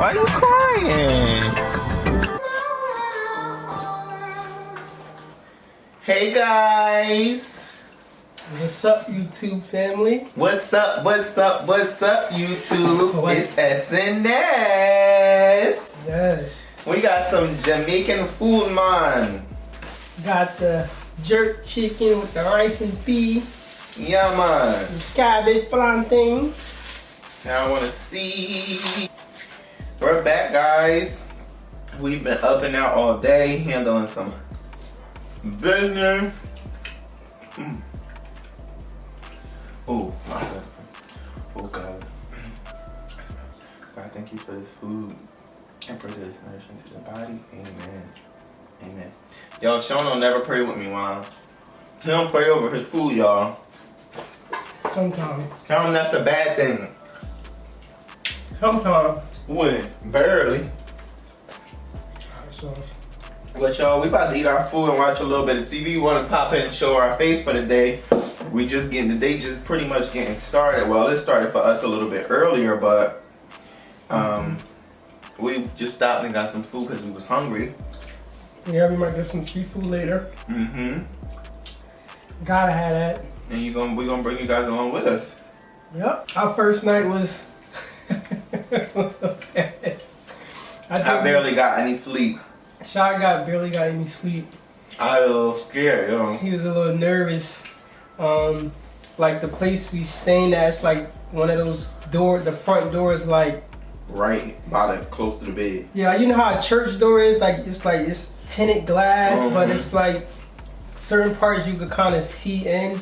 Why you crying? Hey guys. What's up, YouTube family? What's up, YouTube? It's SNS. Yes. We got some Jamaican food, man. Got the jerk chicken with the rice and peas. Yeah, man. Cabbage plantain. Now I want to see. We're back, guys. We've been up and out all day handling some business. Oh, my God. Oh, God. God, thank you for this food and for this nourishment to the body. Amen. Amen. Y'all, Sean don't never pray with me, man. He don't pray over his food, y'all. Sometimes. Tell him that's a bad thing. Sometimes. When? Barely. So, But y'all, we about to eat our food and watch a little bit of TV. We want to pop in and show our face for the day. We just getting the day just pretty much getting started. Well, it started for us a little bit earlier, but we just stopped and got some food because we was hungry. yeah, we might get some seafood later. Gotta have that. And we gonna bring you guys along with us. Yep. Our first night was was okay. I barely got any sleep. Shot barely got any sleep. I was a little scared, yo. He was a little nervous. Like the place we staying at, it's like one of those the front door is like Right by close to the bed. yeah, you know how a church door is, it's tinted glass, but it's like certain parts you could kind of see in,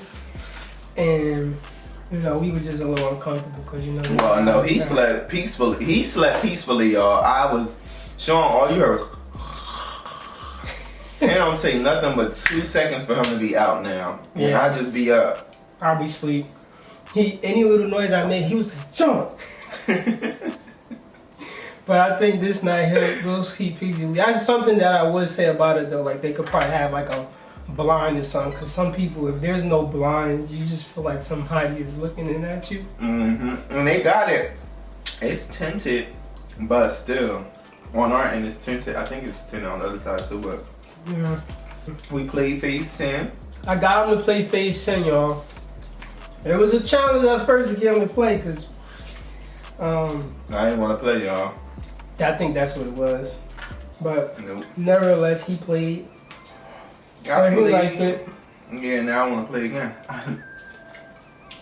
and you know we were just a little uncomfortable because you know. Well, no, he slept peacefully. He slept peacefully, y'all. I was showing all you heard. It don't take nothing but 2 seconds for him to be out now. And Yeah. I just be up. I'll be asleep. Any little noise I made, he was like, jump. But I think this night he'll sleep peacefully. That's something that I would say about it though. Like they could probably have like a blind or something. Cause some people, if there's no blinds, you just feel like somebody is looking in at you. And they got it. It's tinted, but still, on our end it's tinted. I think it's tinted on the other side too. But Yeah. we played Phase 10. I got him to play Phase 10, y'all. It was a challenge at first to get him to play, cause I didn't want to play, y'all. I think that's what it was. But Nope. nevertheless, he played. I He played. liked it. Yeah, now I want to play again.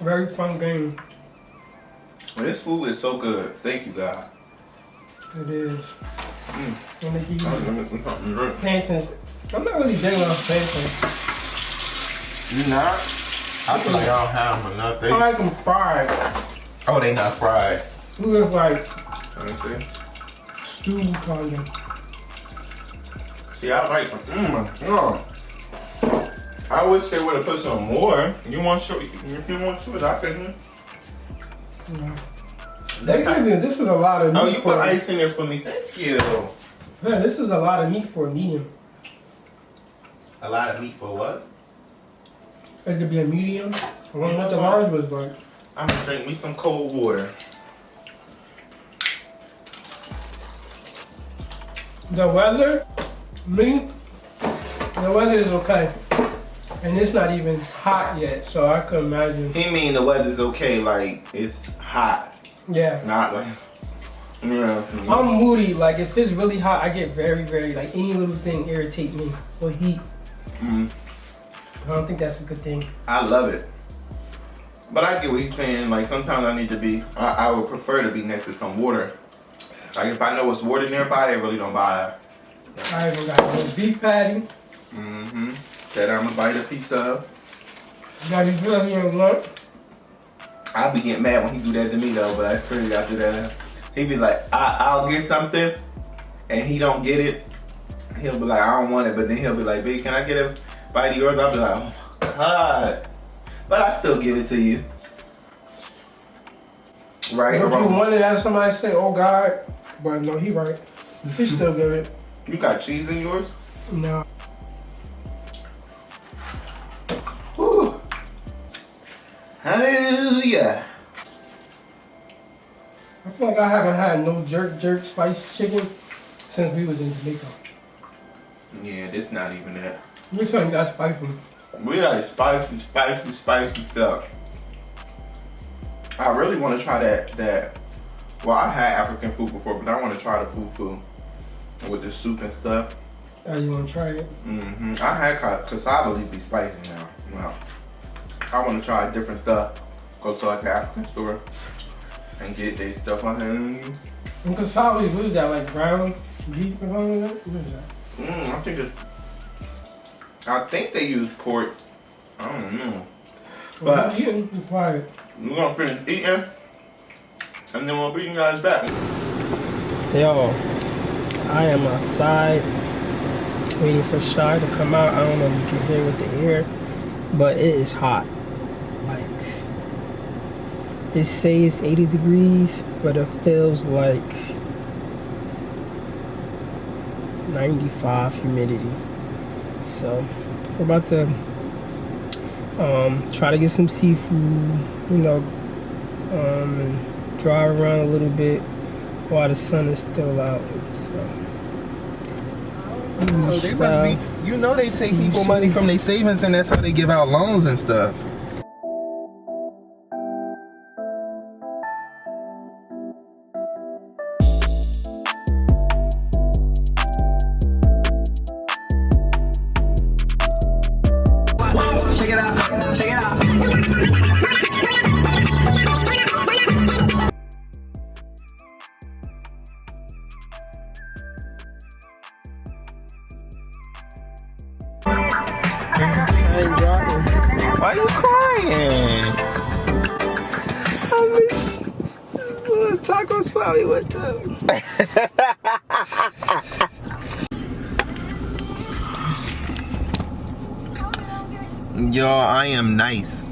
Very fun game. This food is so good. Thank you, God. It is. And they give you Something to drink. plantains. I'm not really big on plantains. You not? I feel like I don't have them enough. I like them fried. Oh, they not fried. We look like Let me see. stew kind of. See, I like them. I wish they would have put some more. If you want yours, I can. Yeah. They got- This is a lot of meat. Oh, you put ice in there for me. Thank you. Man, this is a lot of meat for a medium. A lot of meat for what? It could be a medium. I wonder what the Yeah. large was like. I'm gonna drink me some cold water. The weather, the weather is okay. And it's not even hot yet, so I could imagine. He mean the weather's okay, like it's hot, Yeah. not like. Yeah. I'm moody. Like if it's really hot, I get very, very like any little thing irritate me or heat. I don't think that's a good thing. I love it. But I get what he's saying. Like sometimes I need to be. I would prefer to be next to some water. Like if I know it's water nearby, I really don't buy it. I even got a beef patty. That I'm gonna bite a piece of. Got his belly and lunch. I'll be getting mad when he do that to me though. But that's crazy after that. He be like, I'll get something, and he don't get it. He'll be like, I don't want it. But then he'll be like, babe, can I get a bite of yours? I'll be like, oh my God. But I still give it to you. Right? Don't you want it as somebody say, oh God? But no, he right. He still give it. You got cheese in yours? No. Whew. Hallelujah. I feel like I haven't had no jerk spicy chicken since we was in Jamaica. Yeah, this not even that. This ain't got spicy. We got spicy stuff. I really want to try that. Well, I had African food before, but I want to try the fufu with the soup and stuff. Oh, you want to try it? Mm-hmm. I had cassava leaf be spicy now. Wow. I want to try different stuff. Go to like the African store and get their stuff on hand. And cassava leaf, what is that, like ground beef or something like that? What is that? I think they use pork. I don't know. Well, But you can try it. we're gonna finish eating and then we'll bring you guys back. Yo, I am outside waiting for Shy to come out. I don't know if you can hear with the air, but it is hot. Like, it says 80 degrees, but it feels like 95 humidity. So we're about to try to get some seafood, you know, and drive around a little bit while the sun is still out. So They must be, you know, they take people money from their savings and that's how they give out loans and stuff. Check it out, check it out. I ain't driving. Why are you crying? I miss the taco spot we went to. Yo, I am nice.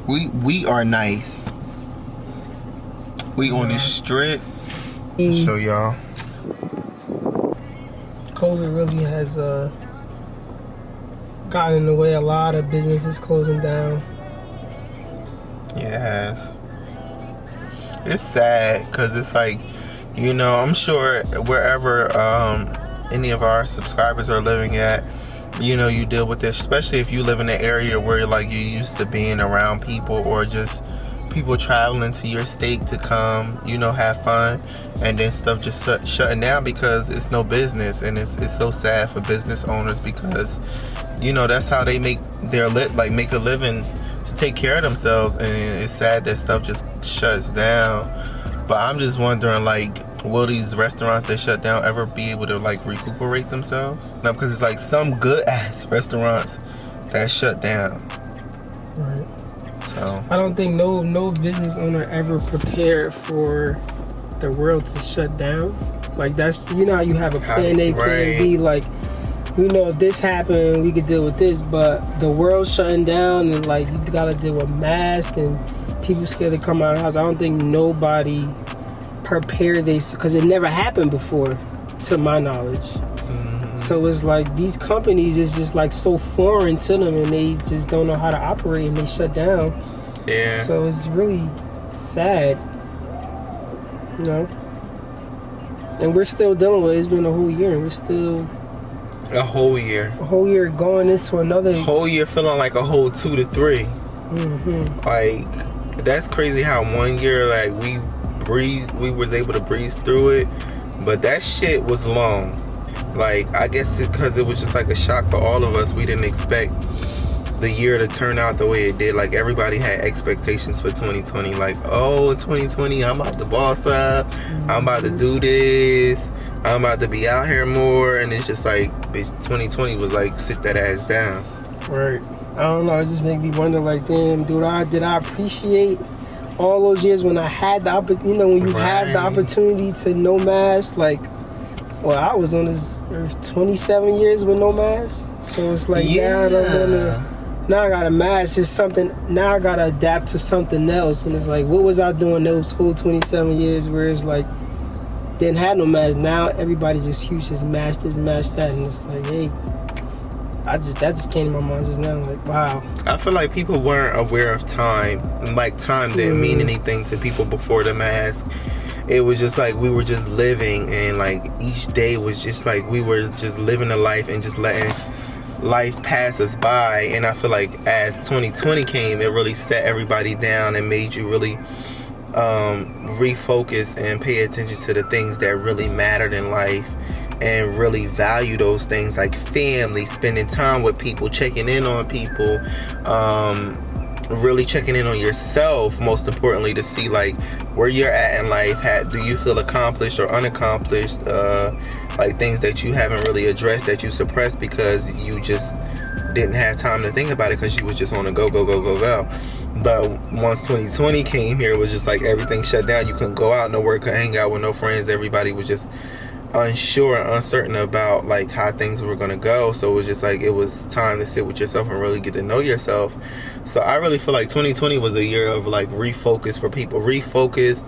We are nice. We on the strip. Show y'all. COVID really has gotten in the way. A lot of businesses closing down. Yes. It's sad because it's like, you know, I'm sure wherever any of our subscribers are living at, you know, you deal with this, especially if you live in an area where like you used to being around people or just people traveling to your state to come, you know, have fun, and then stuff just shutting down because it's no business. And it's so sad for business owners because, you know, that's how they make their make a living to take care of themselves, and it's sad that stuff just shuts down. But I'm just wondering, like, will these restaurants that shut down ever be able to like recuperate themselves? No, because it's like some good ass restaurants that shut down. Right. So I don't think no business owner ever prepared for the world to shut down. Like, that's, you know how you have a plan A, plan B, like, you know, if this happened, we could deal with this, but the world shutting down and like you gotta deal with masks and people scared to come out of the house. I don't think nobody prepared this because it never happened before, to my knowledge. Mm-hmm. So it's like these companies is just like so foreign to them and they just don't know how to operate and they shut down. yeah. So it's really sad, you know. And we're still dealing with it. It's been a whole year and we're still A whole year going into another whole year feeling like a whole 2 to 3. Mm-hmm. Like, that's crazy how 1 year like we was able to breeze through it, but that shit was long. Like, I guess because it was just like a shock for all of us. We didn't expect the year to turn out the way it did. Like, everybody had expectations for 2020, like, oh, 2020 I'm about to boss up, I'm about to do this, I'm about to be out here more, and it's just like, bitch, 2020 was like, sit that ass down. Right. I don't know, it just make me wonder, like, damn, dude, did I appreciate all those years when I had the opportunity, you know, when you have the opportunity to no mask, like, well, I was on this earth 27 years with no mask, so it's like, now I don't wanna, now I got a mask, it's something, now I gotta adapt to something else, and it's like, what was I doing those whole 27 years where it's like, didn't have no mask, now everybody's excuse is mask this, mask that, and it's like, hey, that just came to my mind just now. Like, wow. I feel like people weren't aware of time. Like, time didn't mean anything to people before the mask. It was just like we were just living, and like each day was just like we were just living a life and just letting life pass us by. And I feel like as 2020 came, it really set everybody down and made you really refocus and pay attention to the things that really mattered in life, and really value those things, like family, spending time with people, checking in on people, really checking in on yourself, most importantly, to see like where you're at in life. Do you feel accomplished or unaccomplished? Like things that you haven't really addressed, that you suppressed because you just didn't have time to think about it because you was just on a go. But once 2020 came here, it was just like everything shut down. You couldn't go out nowhere, couldn't hang out with no friends. Everybody was just unsure and uncertain about like how things were going to go. So it was just like it was time to sit with yourself and really get to know yourself. So I really feel like 2020 was a year of like refocus for people. Refocus,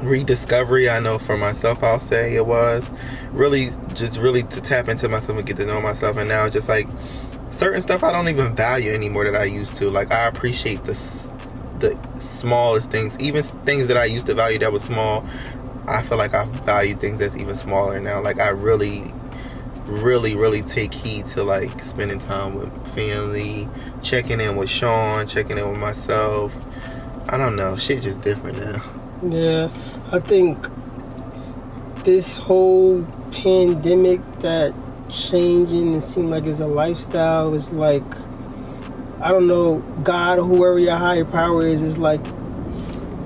rediscovery. I know for myself, I'll say it was really to tap into myself and get to know myself. And now just like certain stuff I don't even value anymore that I used to. Like I appreciate the smallest things, even things that I used to value that was small. I feel like I value things that's even smaller now. Like I really take heed to like spending time with family, checking in with Sean, checking in with myself. I don't know, shit just different now. Yeah, I think this whole pandemic, that changing and seem like it's a lifestyle, is like, I don't know, God or whoever your higher power is like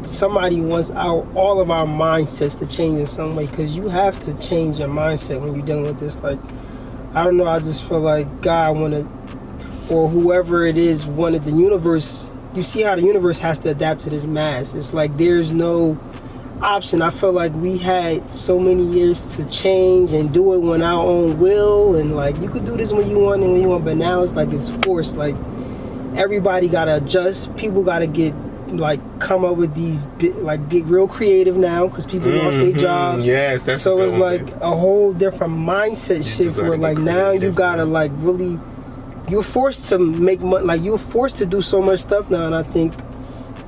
somebody wants all of our mindsets to change in some way, because you have to change your mindset when you're dealing with this. Like, I don't know, I just feel like God wanted, or whoever it is wanted the universe. You see how the universe has to adapt to this mass. It's like there's no option. I feel like we had so many years to change and do it on our own will, and like you could do this when you want and when you want, but now it's like it's forced. Like everybody gotta adjust. People gotta get come up with these get real creative now, because people lost their jobs. Yes, that's so it's like a whole different mindset shift where like now you gotta like really, you're forced to make money. Like you're forced to do so much stuff now, and I think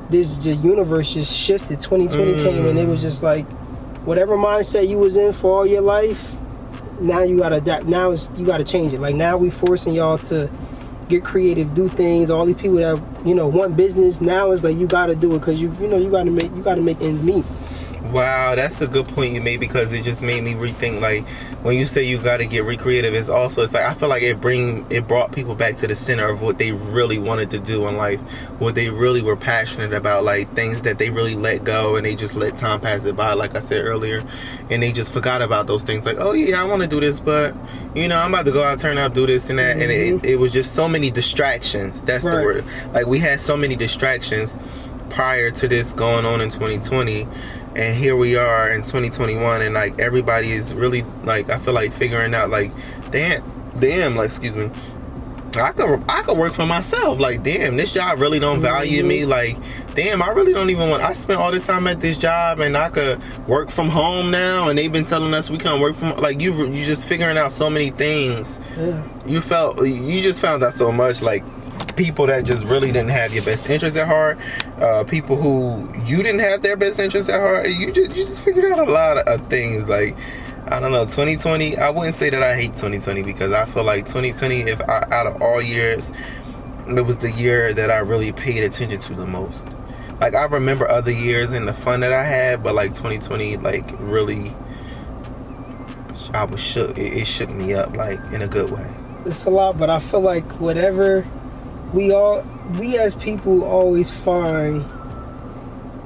the universe just shifted. 2020 came and it was just like whatever mindset you was in for all your life, now you gotta adapt. Now you gotta change it. Like now we forcing y'all to get creative, do things. All these people that want business, now it's like you gotta do it because you gotta make ends meet. Wow, that's a good point you made, because it just made me rethink. Like when you say you gotta get recreative, it's like I feel like it brought people back to the center of what they really wanted to do in life, what they really were passionate about, like things that they really let go and they just let time pass it by, like I said earlier, and they just forgot about those things. Like, oh yeah, I want to do this, but I'm about to go out, turn up, do this and that, and it was just so many distractions. That's the word. Like we had so many distractions prior to this going on in 2020. And here we are in 2021, and like everybody is really like, I feel like figuring out like, damn, like, excuse me, I could work for myself. Like, damn, this job really don't value me. Like, damn, I really don't even I spent all this time at this job and I could work from home now, and they've been telling us we can't work from, like, you just figuring out so many things. You just found out so much, like people that just really didn't have your best interests at heart, people who you didn't have their best interests at heart. You just figured out a lot of things. Like, I don't know, 2020, I wouldn't say that I hate 2020, because I feel like 2020, out of all years, it was the year that I really paid attention to the most. Like, I remember other years and the fun that I had, but like 2020, like really, I was shook. It shook me up, like in a good way. It's a lot, but I feel like whatever we as people always find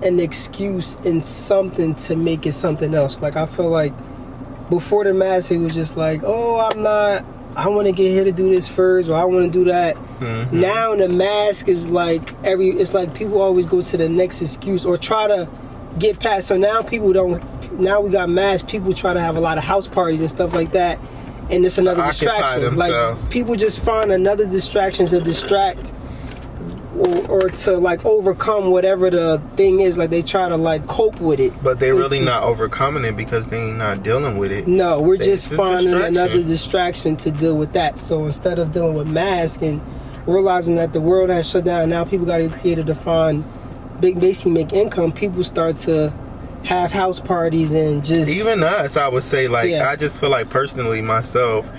an excuse in something to make it something else. Like I feel like before the mask, it was just like, oh, I want to get here to do this first, or I want to do that. Now the mask is like it's like people always go to the next excuse or try to get past. So now now we got masks, people try to have a lot of house parties and stuff like that, and it's another distraction. Like people just find another distraction to distract or to like overcome whatever the thing is. Like they try to like cope with it. But they're really not overcoming it because they ain't not dealing with it. No, we're just finding another distraction to deal with that. So instead of dealing with masks and realizing that the world has shut down, now people got to create to find basically make income. People start to have house parties and just even us. I would say like I just feel like personally myself,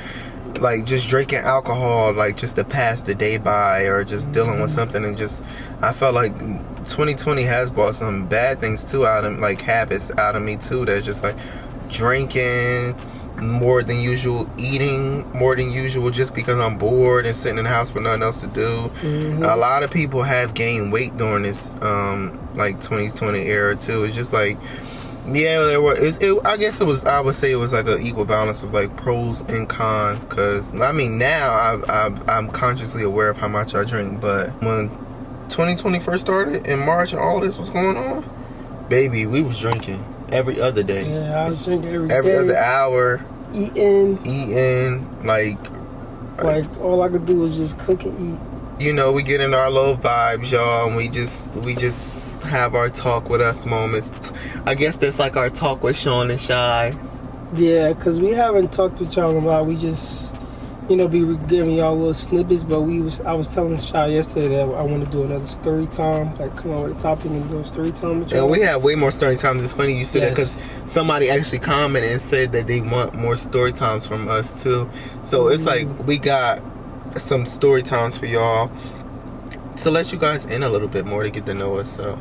like just drinking alcohol, like just to pass the day by, or just dealing with something, and just I felt like 2020 has brought some bad things too out of like habits out of me too. That's just like drinking more than usual, eating more than usual, just because I'm bored and sitting in the house with nothing else to do. A lot of people have gained weight during this like 2020 era too. It's just like I guess it was. I would say it was like an equal balance of like pros and cons. Cause I mean now I'm consciously aware of how much I drink. But when 2020 first started in March and all this was going on, baby, we was drinking every other day. Yeah, I was drinking every day. Every other hour. Eating. Like all I could do was just cook and eat. You know, we get in our low vibes, y'all, and we just have our talk with us moments. I guess that's like our talk with Sean and Shy. Yeah, because we haven't talked with y'all about. We just, be giving y'all little snippets. But I was telling Shy yesterday that I want to do another story time. Like, come on with a topic and do a story time with y'all. And we have way more story times. It's funny you said that because somebody actually commented and said that they want more story times from us too. So it's like we got some story times for y'all to let you guys in a little bit more to get to know us. So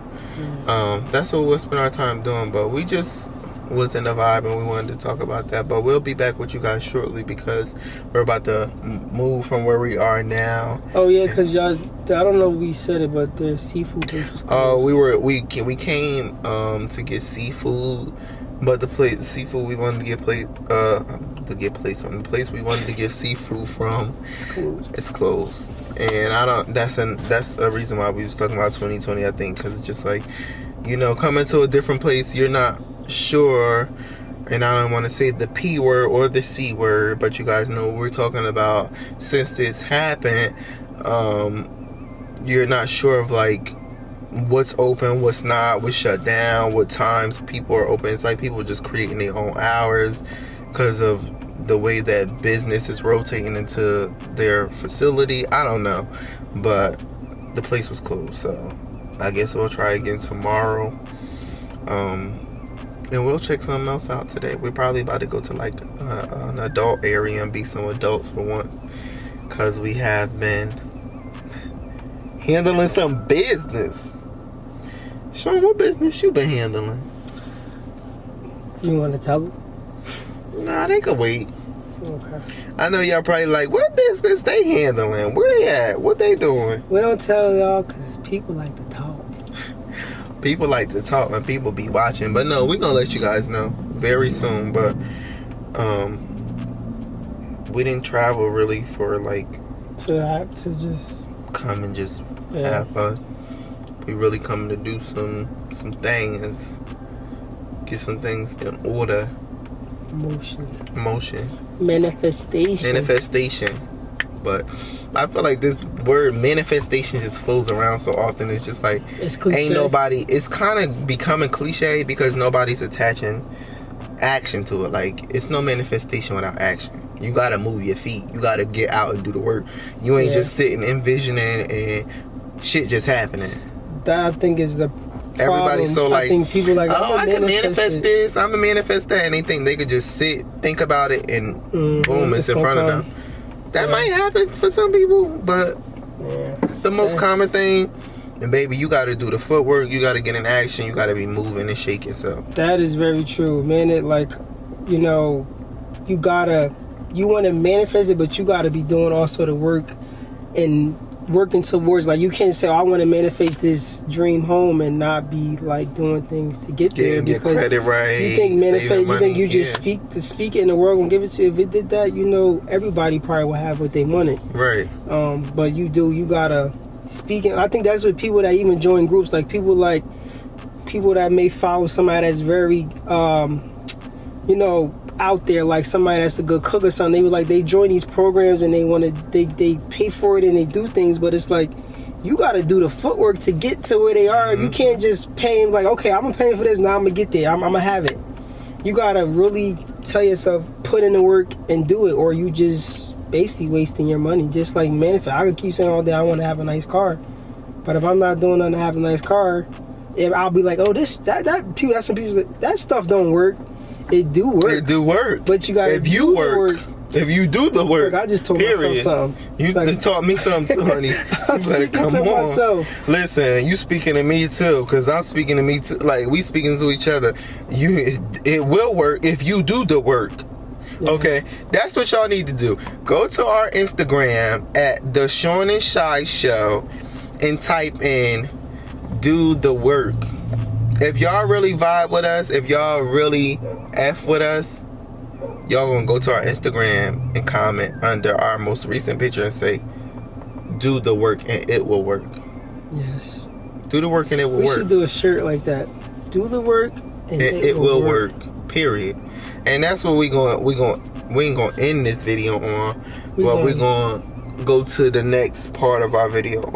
that's what we'll spend our time doing. But we just was in the vibe and we wanted to talk about that. But we'll be back with you guys shortly because we're about to move from where we are now. Oh yeah, because y'all, I don't know if we said it, but the seafood place was closed. We came to get seafood, but the seafood we wanted to get the place we wanted to get seafood from it's closed. And that's the reason why we was talking about 2020, I think, because it's just like, coming to a different place, you're not sure, and I don't want to say the P word or the C word, but you guys know what we're talking about. Since this happened, you're not sure of like what's open, what's not, what's shut down, what times people are open. It's like people just creating their own hours because of the way that business is rotating into their facility. I don't know, but the place was closed, so I guess we'll try again tomorrow. And we'll check something else out today. We're probably about to go to like an adult area and be some adults for once, because we have been handling some business. Sean, what business you been handling? You want to tell them? Nah, they could wait. Okay. I know y'all probably like, what business they handling? Where they at? What they doing? We don't tell y'all because people like to talk. People like to talk and people be watching. But no, we're going to let you guys know very soon. But we didn't travel really for like... To just... come and just have fun. We really coming to do some things. Get some things in order. Motion. Manifestation. But I feel like this word manifestation just flows around so often. It's just like ain't nobody. It's kind of becoming cliche because nobody's attaching action to it. Like, it's no manifestation without action. You gotta move your feet. You gotta get out and do the work. You ain't just sitting envisioning and shit just happening. That I think is the everybody's so like, I think people like, I can manifest this, I'm gonna manifest that, and they think they could just sit, think about it, and boom, it's in front of them. That might happen for some people, but the most common thing, and baby, you gotta do the footwork, you gotta get in action, you gotta be moving and shake yourself. That is very true, man. It like, you want to manifest it, but you gotta be doing also the work and working towards, like, you can't say, I want to manifest this dream home and not be like doing things to get there. Get credit right. You think manifest, you think you just speak it in the world and give it to you. If it did that, everybody probably would have what they wanted. Right. But you gotta speak it. I think that's what people that even join groups, like people that may follow somebody that's very out there, like somebody that's a good cook or something. They join these programs and they pay for it and they do things, but it's like you gotta do the footwork to get to where they are. You can't just pay them like, okay, I'm gonna pay for this, now I'm gonna get there, I'm gonna have it. You gotta really tell yourself, put in the work and do it, or you just basically wasting your money. Just like manifest. I could keep saying all day I want to have a nice car, but if I'm not doing nothing to have a nice car, I'll be like, oh, that's some people that stuff don't work. It do work. It do work. But you gotta if you work. If you do the work, look, I just told myself something. You taught me something too, honey. You better come on. Myself. Listen, you speaking to me too, because I'm speaking to me too. Like, we speaking to each other. It will work if you do the work. Yeah. Okay, that's what y'all need to do. Go to our Instagram at Theseanandshyshow and type in "do the work." If y'all really vibe with us, if y'all really F with us, y'all gonna go to our Instagram and comment under our most recent picture and say, "Do the work and it will work." Yes. Do the work and it will work. We should do a shirt like that. Do the work and it will work. Period. And that's what we ain't gonna end this video on, but we're gonna go to the next part of our video.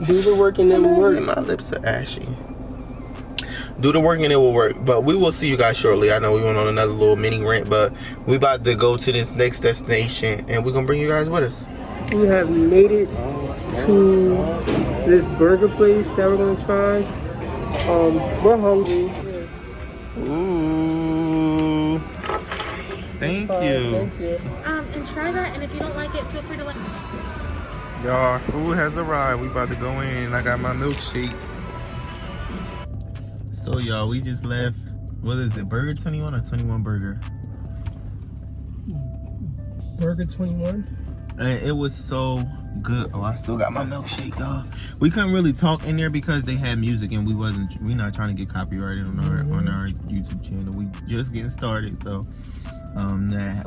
Do the work and it will work. My lips are ashy. Do the work and it will work. But we will see you guys shortly. I know we went on another little mini rant, but we about to go to this next destination and we're gonna bring you guys with us. We have made it to this burger place that we're gonna try. We're hungry. Ooh. Thank you. And try that, and if you don't like it, feel free to let me know. Y'all, food has arrived. We about to go in. I got my milkshake. So y'all, we just left, what is it, Burger 21 or 21 Burger? Burger 21. And it was so good. Oh, I still got my milkshake, y'all. We couldn't really talk in there because they had music and we not trying to get copyrighted on our YouTube channel. We just getting started, so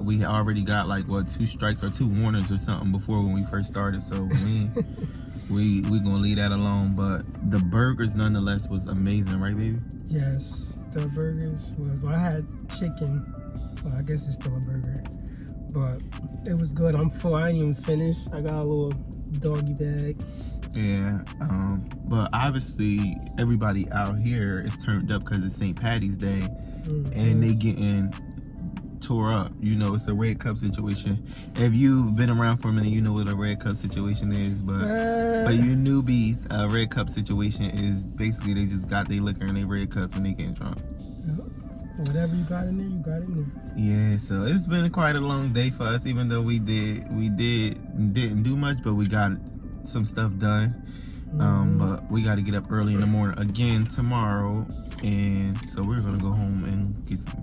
we already got like what, 2 strikes or 2 warnings or something before when we first started. So we gonna leave that alone. But the burgers nonetheless was amazing, right, baby? Yes, the burgers was. Well, I had chicken. Well, I guess it's still a burger, but it was good. I'm full. I ain't even finished. I got a little doggy bag. Yeah, but obviously everybody out here is turned up because it's St. Patty's Day, and they getting tore up. You know, it's a red cup situation. If you've been around for a minute, you know what a red cup situation is, but you newbies, a red cup situation is basically they just got their liquor in their red cups and they getting drunk. Whatever you got in there, you got in there. Yeah, so it's been quite a long day for us, even though we didn't do much, but we got some stuff done. But we got to get up early in the morning again tomorrow, and so we're gonna go home and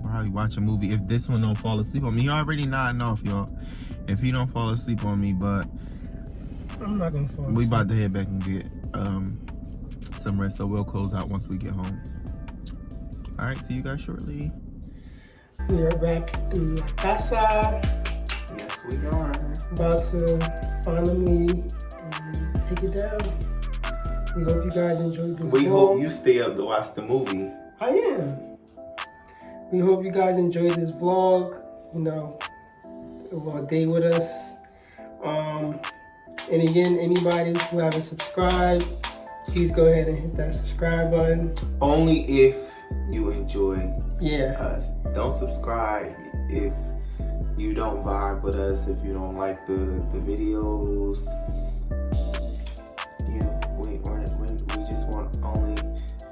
probably watch a movie. If this one don't fall asleep on me, he already nodding off, y'all. If he don't fall asleep on me, but I'm not gonna fall asleep. We about to head back and get some rest, so we'll close out once we get home. All right, see you guys shortly. We are back in La Casa. Yes, we are. About to finally take it down. We hope you guys enjoyed this vlog. We hope you stay up to watch the movie. I am. We hope you guys enjoyed this vlog. You know, a day with us. And again, anybody who haven't subscribed, please go ahead and hit that subscribe button. Only if you enjoy us. Don't subscribe if you don't vibe with us, if you don't like the videos. You know, we just want only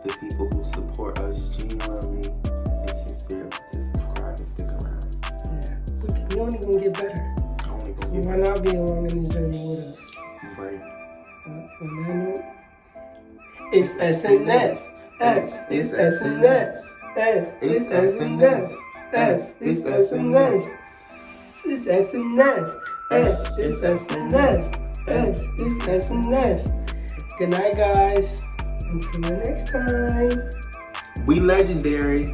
the people who support us genuinely and sincerely to subscribe and stick around. Yeah, we only gonna get better. Why not be along in this journey with us? Right. On that note, it's SNS. It's SNS. It's SNS. It's SNS. It's SNS. It's SNS. It's SNS. Good night, guys. Until the next time. We legendary.